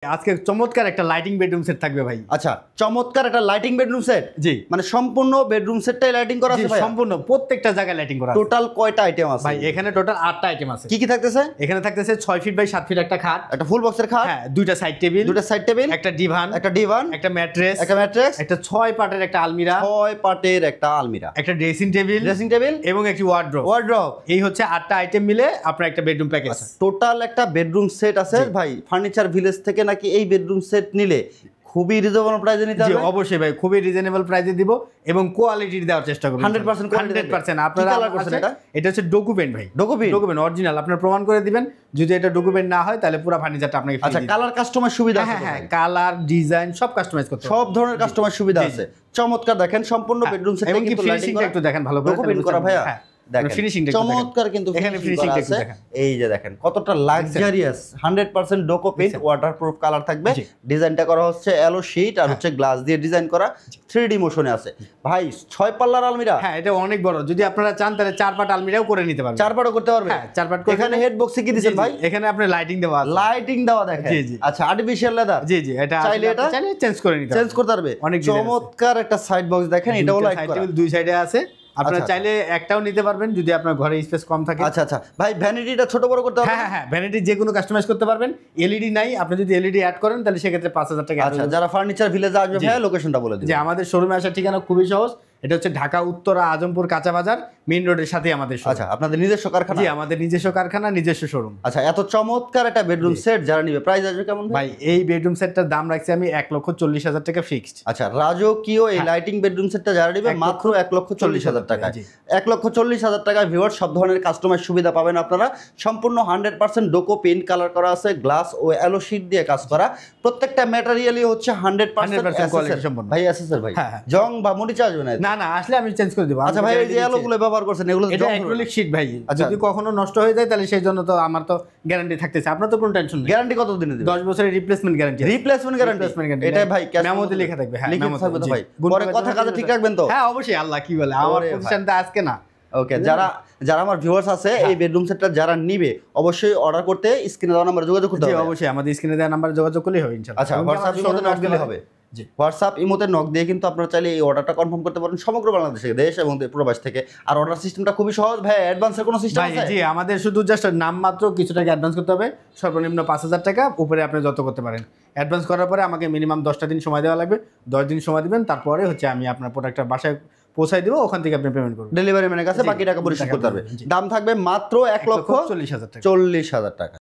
আজকে চমৎকার একটা লাইটিং বেডরুম সেট থাকবে ভাই। আচ্ছা, চমৎকার একটা লাইটিং বেডরুম সেট। জি, মানে সম্পূর্ণ বেডরুম সেটটাই লাইটিং করা আছে ভাই? সম্পূর্ণ প্রত্যেকটা জায়গায় লাইটিং করা আছে। টোটাল কয়টা আইটেম আছে ভাই? এখানে টোটাল 8টা আইটেম আছে। কি কি থাকতেছে? এখানে থাকতেছে 6 ফিট বাই 7 ফিট একটা খাট, একটা ফুল বক্সের খাট, হ্যাঁ, দুইটা সাইড টেবিল, একটা ডিভান, একটা ম্যাট্রেস, একটা 6 পার্টের একটা আলমিরা, 6 পার্টের একটা আলমিরা, একটা ড্রেসিং টেবিল এবং একটি ওয়ার্ড্রপ। এই হচ্ছে 8টা আইটেম মিলে আপনার একটা বেডরুম প্যাকেজ। টোটাল একটা বেডরুম সেট আছে ভাই। ফার্নিচার ভিলেজ থেকে নাকি এই বেডরুম সেট নিলে খুবই রিজনেবল প্রাইসে নিতে হবে? অবশ্যই ভাই, খুবই রিজনেবল প্রাইসে দিব এবং কোয়ালিটি দেওয়ার চেষ্টা করব 100%। আপনারা এটা হচ্ছে ডকুমেন্ট ভাই, ডকুমেন্ট অরিজিনাল আপনারা প্রমাণ করে দিবেন। যদি এটা ডকুমেন্ট না হয় তাহলে পুরো ফার্নিচারটা আপনাকে ফ্রি। আচ্ছা, কালার কাস্টমাইজ সুবিধা আছে? হ্যাঁ, কালার ডিজাইন সব কাস্টমাইজ করতে সব ধরনের কাস্টমাইজ সুবিধা আছে। চমৎকার, দেখেন সম্পূর্ণ বেডরুম সেট এবং কি ফিনিশিংটা একটু দেখেন ভালো করে, ডকুমেন্ট করা ভাইয়া। ফিনিশিংটা চমৎকার, কিন্তু এখানে ফিনিশিংটা একটু দেখেন। এই যে দেখেন কতটা লাক্সারিয়াস, 100% ডোকো পেইন্ট, ওয়াটারপ্রুফ কালার থাকবে। ডিজাইনটা করা হচ্ছে এলো শীট আর হচ্ছে গ্লাস দিয়ে ডিজাইন করা, 3D মোশনে আছে ভাই। 6 পাল্লার আলমিরা, হ্যাঁ, এটা অনেক বড়। যদি আপনারা চান তাহলে 4 পাট আলমিরাও করে নিতে পারবেন। 4 পাটও করতে পারবে? হ্যাঁ, 4 পাট করে। এখানে হেড বক্সে কি দিবেন ভাই? এখানে আপনি লাইটিং দেওয়া আছে, লাইটিং দেওয়া দেখেন। জি। আচ্ছা, আর্টিফিশিয়াল লেদার। জি, এটা চাইলে চেঞ্জ করে নিতে পারবেন, চেঞ্জ করতে পারবে। চমৎকার একটা সাইড বক্স দেখেন, এটাও লাইট করা, দুই সাইডে আছে। আপনারা চাইলে একটাও নিতে পারবেন যদি আপনার ঘরে স্পেস কম থাকে। আচ্ছা ভাই, ভ্যানিটিটা ছোট বড় করতে হবে? হ্যাঁ, ভ্যানিটি যে কোনো কাস্টমাইজ করতে পারবেন। এলইডি নাই, আপনি যদি এলইডি অ্যাড করেন তাহলে সেক্ষেত্রে 5000 টাকা। আচ্ছা, যারা ফার্নিচার ভিলেজে আসবে ভাই, লোকেশনটা বলে দিন। যে আমাদের শোরুমে আসার ঠিকানা খুবই সহজ। এটা হচ্ছে ঢাকা উত্তরা আজমপুর কাঁচা বাজার মেইন রোডের সাথে আমাদের শোরুম। আচ্ছা, আপনাদের নিজস্ব কারখানা? জি, আমাদের নিজস্ব কারখানা, নিজস্ব শোরুম। আচ্ছা, এত চমৎকার একটা বেডরুম সেট যারা নিবে, প্রাইস আসবে কেমন ভাই? এই বেডরুম সেটটার দাম রাখছি আমি 1,40,000 টাকা ফিক্সড। আচ্ছা, রাজকীয় এই লাইটিং বেডরুম সেটটা যারা নিবে মাত্র 1,40,000 টাকা। 1,40,000 টাকায় ভিউয়ার সব ধরনের কাস্টমাইজ সুবিধা পাবেন আপনারা। সম্পূর্ণ 100% ডোকো পেইন্ট কালার করা আছে, গ্লাস ও এলো শীট দিয়ে কাজ করা। প্রত্যেকটা ম্যাটেরিয়ালই হচ্ছে 100% কোয়ালিটি সম্পন্ন ভাই। এসএসএর ভাই, জং বা মরিচা আসবে না? না, আসলে আমি চেঞ্জ করে দেব। আচ্ছা ভাই, এই যে এলোগুলো ব্যবহার করছেন, এগুলো এটা অ্যাক্রিলিক শীট ভাই। যদি কখনো নষ্ট হয়ে যায় তাহলে সেই জন্য তো আমার তো গ্যারান্টি থাকতেছে। আপনার তো কোনো টেনশন নেই। গ্যারান্টি কত দিনে দিবেন? 10 বছরের রিপ্লেসমেন্ট গ্যারান্টি। রিপ্লেসমেন্ট গ্যারান্টি এটা ভাই মেমোতে লেখা থাকবে। হ্যাঁ, মেমো থাকবে তো ভাই। পরে কথা কাজে ঠিক রাখবেন তো? হ্যাঁ, অবশ্যই। আল্লাহ কি বলে, আমার প্রতিষ্ঠানটা আজকে না। ওকে, যারা আমার ভিউয়ার্স আছে এই বেডরুম সেটটা যারা নিবে অবশ্যই অর্ডার করতে স্ক্রিনে দেওয়া নাম্বারে যোগাযোগ করতে হবে। জি, অবশ্যই আমাদের স্ক্রিনে দেওয়া নাম্বারে যোগাযোগ করলেই হবে ইনশাআল্লাহ। আচ্ছা, হোয়াটসঅ্যাপ ইমোতে নক দিলে হবে? জি, হোয়াটসঅ্যাপ ইমোতে নক দিয়ে কিন্তু আপনারা চাইলে এই অর্ডারটা কনফার্ম করতে পারেন সমগ্র বাংলাদেশ থেকে, দেশ এবং প্রবাস থেকে। আর অর্ডার সিস্টেমটা খুবই সহজ ভাই। অ্যাডভান্সের কোনো সিস্টেম আছে? জি, আমাদের শুধু জাস্ট নাম মাত্র কিছু টাকা অ্যাডভান্স করতে হবে। সর্বনিম্ন 5000 টাকা, উপরে আপনি যত করতে পারেন। অ্যাডভান্স করার পরে আমাকে মিনিমাম 10টা দিন সময় দেওয়া লাগবে। 10 দিন সময় দিবেন, তারপরে হচ্ছে আমি আপনার প্রোডাক্টটা বাসায় পৌঁছাই দিব। ওখান থেকে আপনি পেমেন্ট করবেন, ডেলিভারি ম্যানের কাছে বাকি টাকা পরিশোধ করতে হবে। দাম থাকবে মাত্র 1,40,000 টাকা।